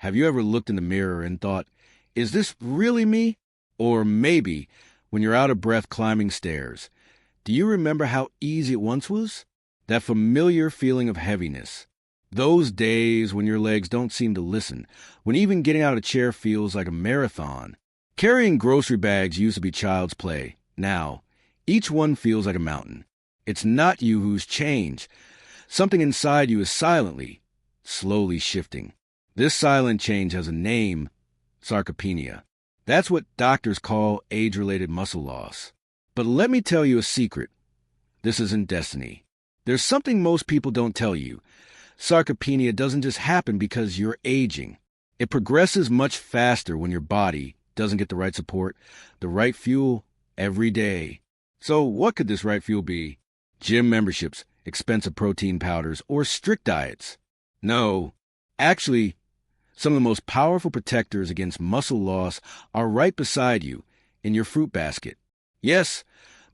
Have you ever looked in the mirror and thought, is this really me? Or maybe, when you're out of breath climbing stairs, do you remember how easy it once was? That familiar feeling of heaviness. Those days when your legs don't seem to listen, when even getting out of a chair feels like a marathon. Carrying grocery bags used to be child's play. Now, each one feels like a mountain. It's not you who's changed. Something inside you is silently, slowly shifting. This silent change has a name, sarcopenia. That's what doctors call age-related muscle loss. But let me tell you a secret. This isn't destiny. There's something most people don't tell you. Sarcopenia doesn't just happen because you're aging. It progresses much faster when your body doesn't get the right support, the right fuel every day. So what could this right fuel be? Gym memberships, expensive protein powders, or strict diets? No. Actually, some of the most powerful protectors against muscle loss are right beside you in your fruit basket. Yes,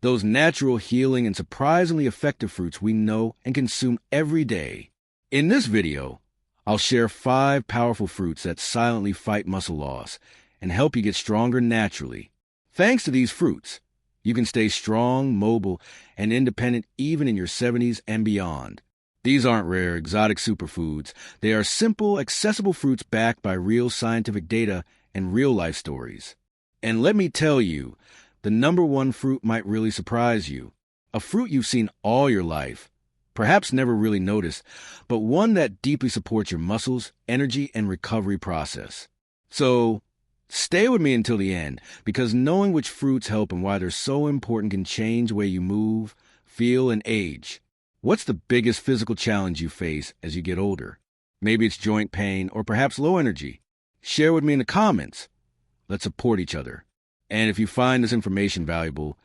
those natural, healing, and surprisingly effective fruits we know and consume every day. In this video, I'll share 5 powerful fruits that silently fight muscle loss and help you get stronger naturally. Thanks to these fruits, you can stay strong, mobile, and independent even in your 70s and beyond. These aren't rare, exotic superfoods. They are simple, accessible fruits backed by real scientific data and real-life stories. And let me tell you, the number one fruit might really surprise you. A fruit you've seen all your life, perhaps never really noticed, but one that deeply supports your muscles, energy, and recovery process. So, stay with me until the end, because knowing which fruits help and why they're so important can change the way you move, feel, and age. What's the biggest physical challenge you face as you get older? Maybe it's joint pain or perhaps low energy. Share with me in the comments. Let's support each other. And if you find this information valuable,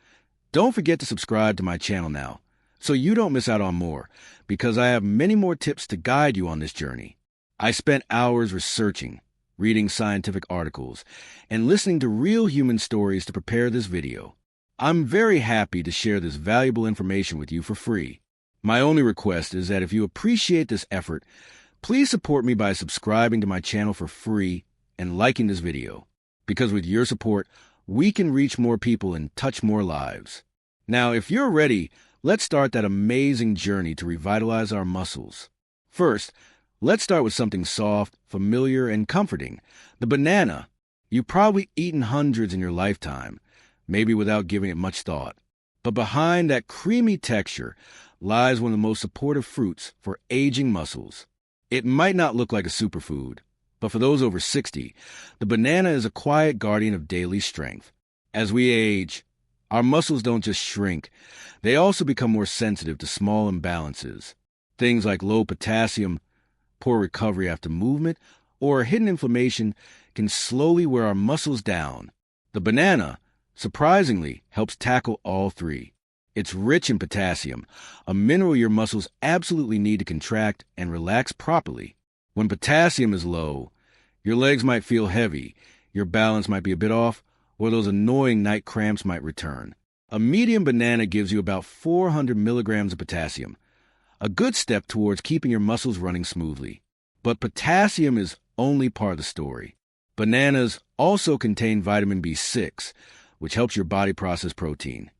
don't forget to subscribe to my channel now so you don't miss out on more, because I have many more tips to guide you on this journey. I spent hours researching, reading scientific articles, and listening to real human stories to prepare this video. I'm very happy to share this valuable information with you for free. My only request is that if you appreciate this effort, please support me by subscribing to my channel for free and liking this video, because with your support, we can reach more people and touch more lives. Now, if you're ready, let's start that amazing journey to revitalize our muscles. First, let's start with something soft, familiar, and comforting. The banana. You've probably eaten hundreds in your lifetime, maybe without giving it much thought. But behind that creamy texture lies one of the most supportive fruits for aging muscles. It might not look like a superfood, but for those over 60, the banana is a quiet guardian of daily strength. As we age, our muscles don't just shrink, they also become more sensitive to small imbalances. Things like low potassium, poor recovery after movement, or hidden inflammation can slowly wear our muscles down. The banana, surprisingly, helps tackle all 3. It's rich in potassium, a mineral your muscles absolutely need to contract and relax properly. When potassium is low, your legs might feel heavy, your balance might be a bit off, or those annoying night cramps might return. A medium banana gives you about 400 milligrams of potassium, a good step towards keeping your muscles running smoothly. But potassium is only part of the story. Bananas also contain vitamin B6, which helps your body process protein,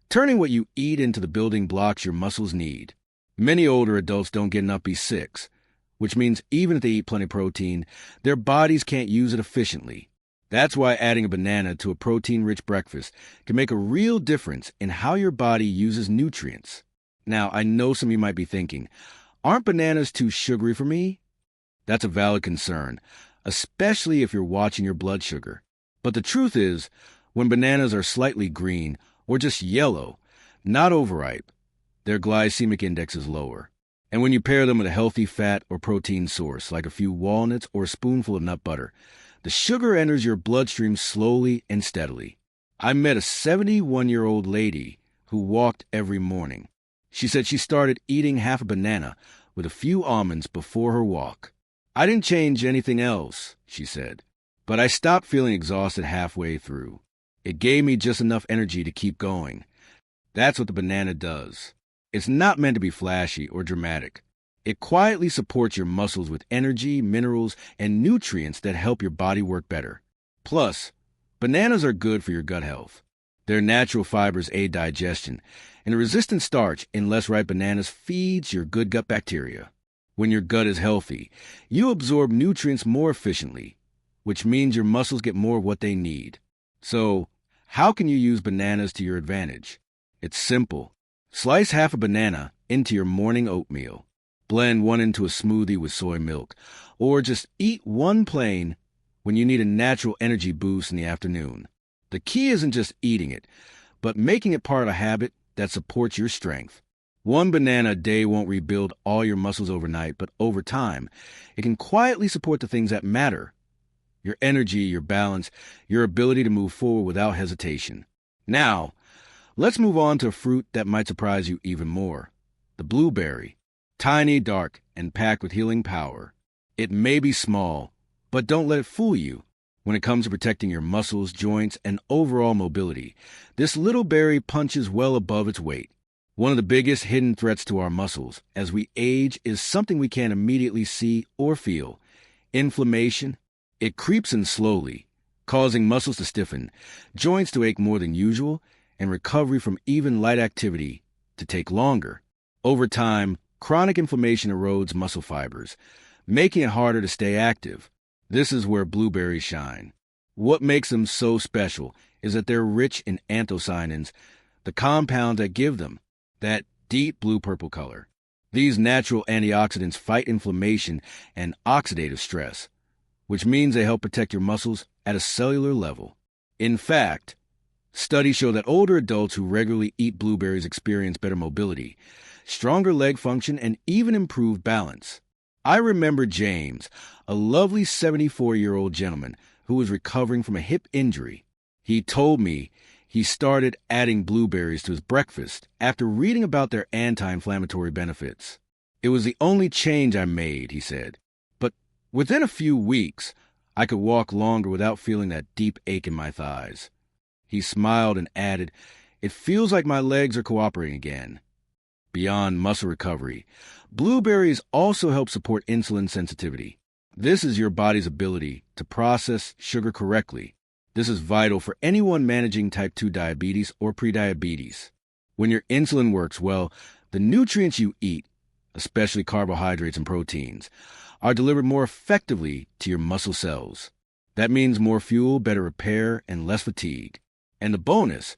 turning what you eat into the building blocks your muscles need. Many older adults don't get enough B6, which means even if they eat plenty of protein, their bodies can't use it efficiently. That's why adding a banana to a protein-rich breakfast can make a real difference in how your body uses nutrients. Now, I know some of you might be thinking, aren't bananas too sugary for me? That's a valid concern, especially if you're watching your blood sugar. But the truth is, when bananas are slightly green or just yellow, not overripe, their glycemic index is lower. And when you pair them with a healthy fat or protein source, like a few walnuts or a spoonful of nut butter, the sugar enters your bloodstream slowly and steadily. I met a 71-year-old lady who walked every morning. She said she started eating half a banana with a few almonds before her walk. I didn't change anything else, she said, but I stopped feeling exhausted halfway through. It gave me just enough energy to keep going. That's what the banana does. It's not meant to be flashy or dramatic. It quietly supports your muscles with energy, minerals, and nutrients that help your body work better. Plus, bananas are good for your gut health. Their natural fibers aid digestion, and a resistant starch in less ripe bananas feeds your good gut bacteria. When your gut is healthy, you absorb nutrients more efficiently, which means your muscles get more of what they need. So, how can you use bananas to your advantage? It's simple. Slice half a banana into your morning oatmeal. Blend one into a smoothie with soy milk, or just eat one plain when you need a natural energy boost in the afternoon. The key isn't just eating it, but making it part of a habit that supports your strength. One banana a day won't rebuild all your muscles overnight, but over time, it can quietly support the things that matter: your energy, your balance, your ability to move forward without hesitation. Now, let's move on to a fruit that might surprise you even more: the blueberry. Tiny, dark, and packed with healing power. It may be small, but don't let it fool you. When it comes to protecting your muscles, joints, and overall mobility, this little berry punches well above its weight. One of the biggest hidden threats to our muscles as we age is something we can't immediately see or feel: inflammation. It creeps in slowly, causing muscles to stiffen, joints to ache more than usual, and recovery from even light activity to take longer. Over time, chronic inflammation erodes muscle fibers, making it harder to stay active. This is where blueberries shine. What makes them so special is that they're rich in anthocyanins, the compounds that give them that deep blue-purple color. These natural antioxidants fight inflammation and oxidative stress, which means they help protect your muscles at a cellular level. In fact, studies show that older adults who regularly eat blueberries experience better mobility, stronger leg function, and even improved balance. I remember James, a lovely 74-year-old gentleman who was recovering from a hip injury. He told me he started adding blueberries to his breakfast after reading about their anti-inflammatory benefits. It was the only change I made, he said. But within a few weeks, I could walk longer without feeling that deep ache in my thighs. He smiled and added, "It feels like my legs are cooperating again." Beyond muscle recovery, blueberries also help support insulin sensitivity. This is your body's ability to process sugar correctly. This is vital for anyone managing type 2 diabetes or prediabetes. When your insulin works well, the nutrients you eat, especially carbohydrates and proteins, are delivered more effectively to your muscle cells. That means more fuel, better repair, and less fatigue. And the bonus,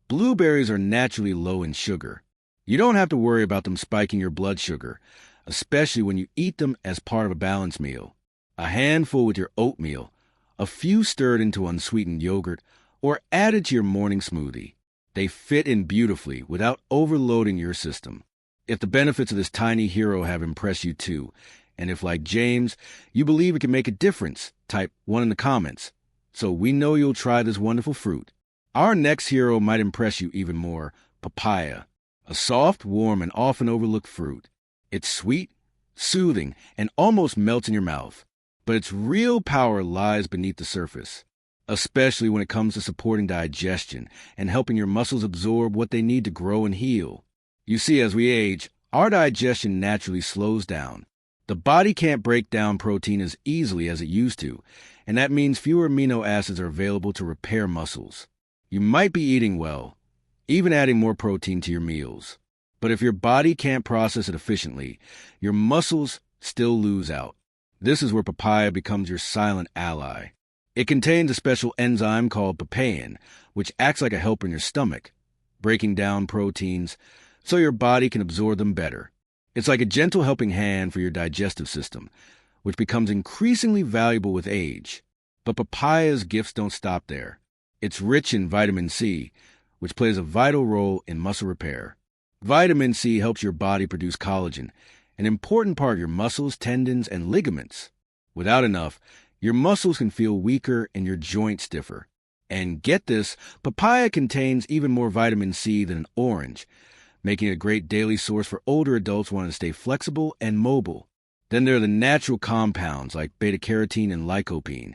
blueberries are naturally low in sugar. You don't have to worry about them spiking your blood sugar, especially when you eat them as part of a balanced meal. A handful with your oatmeal, a few stirred into unsweetened yogurt, or added to your morning smoothie. They fit in beautifully without overloading your system. If the benefits of this tiny hero have impressed you too, and if, like James, you believe it can make a difference, type 1 in the comments, so we know you'll try this wonderful fruit. Our next hero might impress you even more: papaya. A soft, warm, and often overlooked fruit. It's sweet, soothing, and almost melts in your mouth. But its real power lies beneath the surface, especially when it comes to supporting digestion and helping your muscles absorb what they need to grow and heal. You see, as we age, our digestion naturally slows down. The body can't break down protein as easily as it used to, and that means fewer amino acids are available to repair muscles. You might be eating well, even adding more protein to your meals. But if your body can't process it efficiently, your muscles still lose out. This is where papaya becomes your silent ally. It contains a special enzyme called papain, which acts like a helper in your stomach, breaking down proteins so your body can absorb them better. It's like a gentle helping hand for your digestive system, which becomes increasingly valuable with age. But papaya's gifts don't stop there. It's rich in vitamin C, which plays a vital role in muscle repair. Vitamin C helps your body produce collagen, an important part of your muscles, tendons, and ligaments. Without enough, your muscles can feel weaker and your joints stiffer. And get this, papaya contains even more vitamin C than an orange, making it a great daily source for older adults wanting to stay flexible and mobile. Then there are the natural compounds like beta-carotene and lycopene,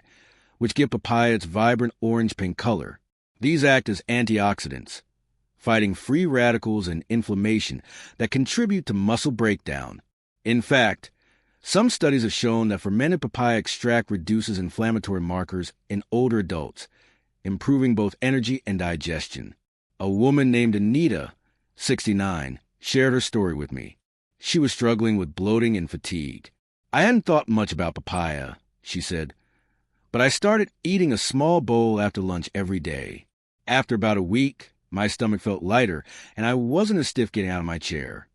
which give papaya its vibrant orange-pink color. These act as antioxidants, fighting free radicals and inflammation that contribute to muscle breakdown. In fact, some studies have shown that fermented papaya extract reduces inflammatory markers in older adults, improving both energy and digestion. A woman named Anita, 69, shared her story with me. She was struggling with bloating and fatigue. I hadn't thought much about papaya, she said, but I started eating a small bowl after lunch every day. After about a week, my stomach felt lighter, and I wasn't as stiff getting out of my chair.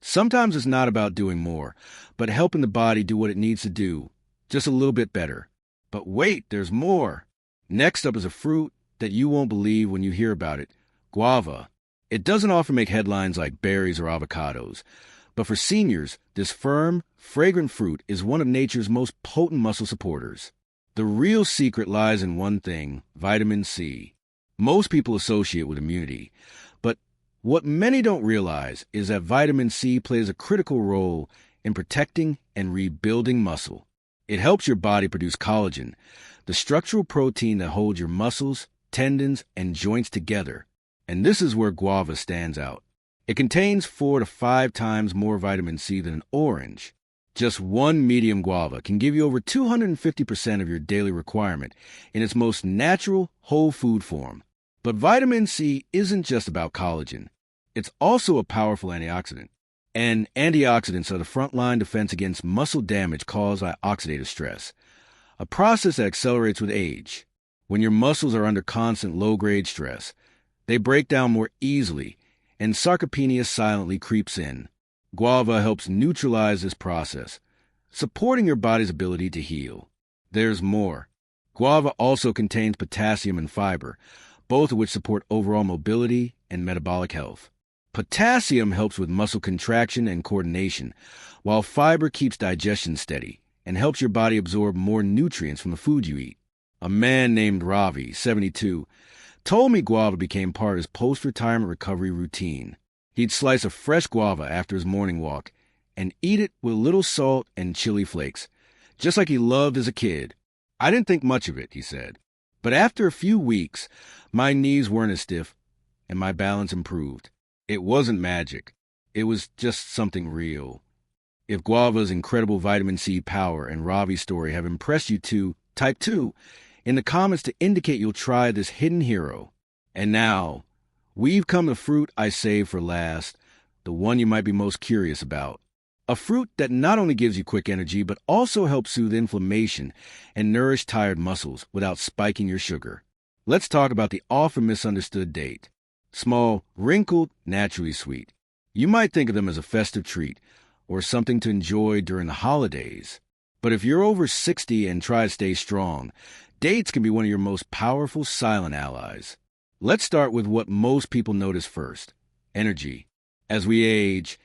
Sometimes it's not about doing more, but helping the body do what it needs to do, just a little bit better. But wait, there's more. Next up is a fruit that you won't believe when you hear about it, guava. It doesn't often make headlines like berries or avocados, but for seniors, this firm, fragrant fruit is one of nature's most potent muscle supporters. The real secret lies in one thing, vitamin C. Most people associate with immunity, but what many don't realize is that vitamin C plays a critical role in protecting and rebuilding muscle. It helps your body produce collagen, the structural protein that holds your muscles, tendons, and joints together. And this is where guava stands out. It contains 4 to 5 times more vitamin C than an orange. Just one medium guava can give you over 250% of your daily requirement in its most natural, whole food form. But vitamin C isn't just about collagen. It's also a powerful antioxidant. And antioxidants are the frontline defense against muscle damage caused by oxidative stress, a process that accelerates with age. When your muscles are under constant low-grade stress, they break down more easily, and sarcopenia silently creeps in. Guava helps neutralize this process, supporting your body's ability to heal. There's more. Guava also contains potassium and fiber, both of which support overall mobility and metabolic health. Potassium helps with muscle contraction and coordination, while fiber keeps digestion steady and helps your body absorb more nutrients from the food you eat. A man named Ravi, 72, told me guava became part of his post-retirement recovery routine. He'd slice a fresh guava after his morning walk and eat it with a little salt and chili flakes, just like he loved as a kid. I didn't think much of it, he said. But after a few weeks, my knees weren't as stiff and my balance improved. It wasn't magic. It was just something real. If guava's incredible vitamin C power and Ravi's story have impressed you too, type 2 in the comments to indicate you'll try this hidden hero. And now, we've come to the fruit I saved for last, the one you might be most curious about. A fruit that not only gives you quick energy, but also helps soothe inflammation and nourish tired muscles without spiking your sugar. Let's talk about the often misunderstood date. Small, wrinkled, naturally sweet. You might think of them as a festive treat or something to enjoy during the holidays. But if you're over 60 and try to stay strong, dates can be one of your most powerful silent allies. Let's start with what most people notice first, energy. As we age,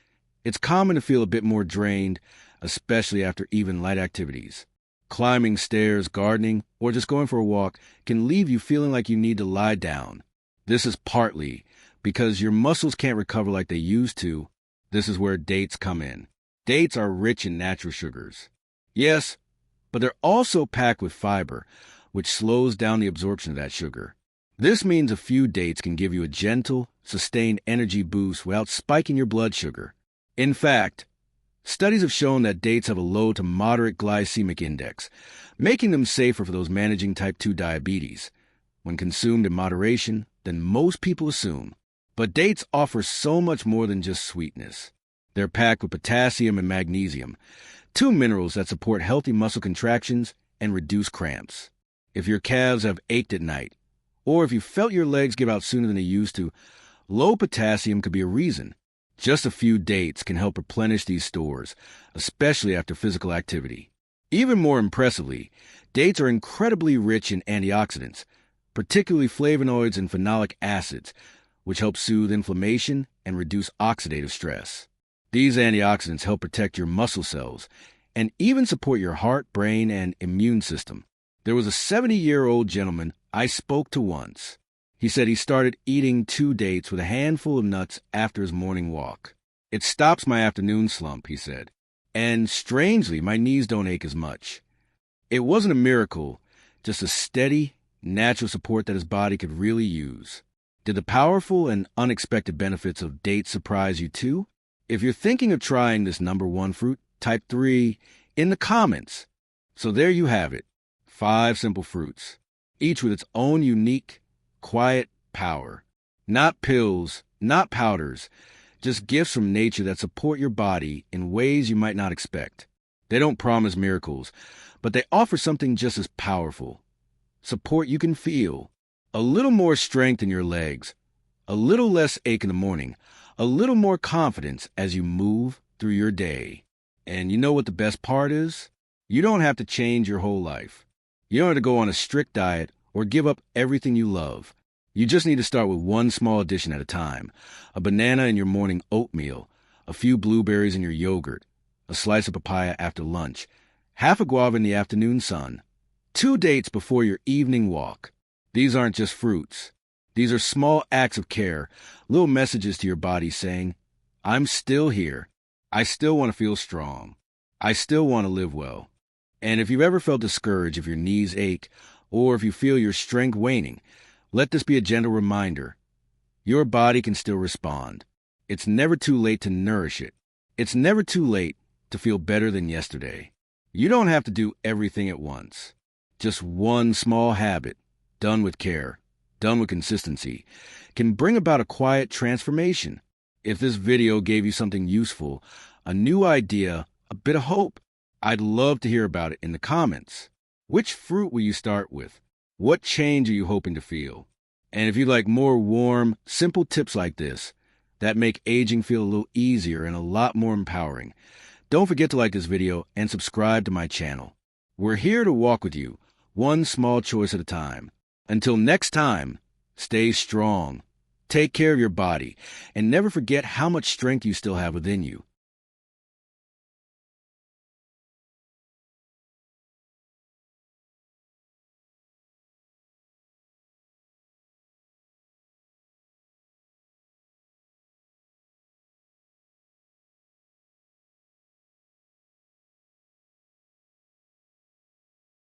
it's common to feel a bit more drained, especially after even light activities. Climbing stairs, gardening, or just going for a walk can leave you feeling like you need to lie down. This is partly because your muscles can't recover like they used to. This is where dates come in. Dates are rich in natural sugars. Yes, but they're also packed with fiber, which slows down the absorption of that sugar. This means a few dates can give you a gentle, sustained energy boost without spiking your blood sugar. In fact, studies have shown that dates have a low to moderate glycemic index, making them safer for those managing type 2 diabetes. When consumed in moderation, than most people assume. But dates offer so much more than just sweetness. They're packed with potassium and magnesium, 2 minerals that support healthy muscle contractions and reduce cramps. If your calves have ached at night, or if you felt your legs give out sooner than they used to, low potassium could be a reason. Just a few dates can help replenish these stores, especially after physical activity. Even more impressively, dates are incredibly rich in antioxidants, particularly flavonoids and phenolic acids, which help soothe inflammation and reduce oxidative stress. These antioxidants help protect your muscle cells and even support your heart, brain, and immune system. There was a 70-year-old gentleman I spoke to once. He said he started eating 2 dates with a handful of nuts after his morning walk. It stops my afternoon slump, he said, and strangely, my knees don't ache as much. It wasn't a miracle, just a steady, natural support that his body could really use. Did the powerful and unexpected benefits of dates surprise you too? If you're thinking of trying this number one fruit, type 3 in the comments. So there you have it, 5 simple fruits, each with its own unique, quiet power. Not pills, not powders, just gifts from nature that support your body in ways you might not expect. They don't promise miracles, but they offer something just as powerful. Support you can feel. A little more strength in your legs, a little less ache in the morning, a little more confidence as you move through your day. And you know what the best part is? You don't have to change your whole life. You don't have to go on a strict diet or give up everything you love. You just need to start with one small addition at a time. A banana in your morning oatmeal, a few blueberries in your yogurt, a slice of papaya after lunch, half a guava in the afternoon sun, 2 dates before your evening walk. These aren't just fruits. These are small acts of care, little messages to your body saying, I'm still here. I still want to feel strong. I still want to live well. And if you've ever felt discouraged, if your knees ache, or if you feel your strength waning, let this be a gentle reminder. Your body can still respond. It's never too late to nourish it. It's never too late to feel better than yesterday. You don't have to do everything at once. Just one small habit, done with care, done with consistency, can bring about a quiet transformation. If this video gave you something useful, a new idea, a bit of hope, I'd love to hear about it in the comments. Which fruit will you start with? What change are you hoping to feel? And if you like more warm, simple tips like this that make aging feel a little easier and a lot more empowering, don't forget to like this video and subscribe to my channel. We're here to walk with you, one small choice at a time. Until next time, stay strong, take care of your body, and never forget how much strength you still have within you.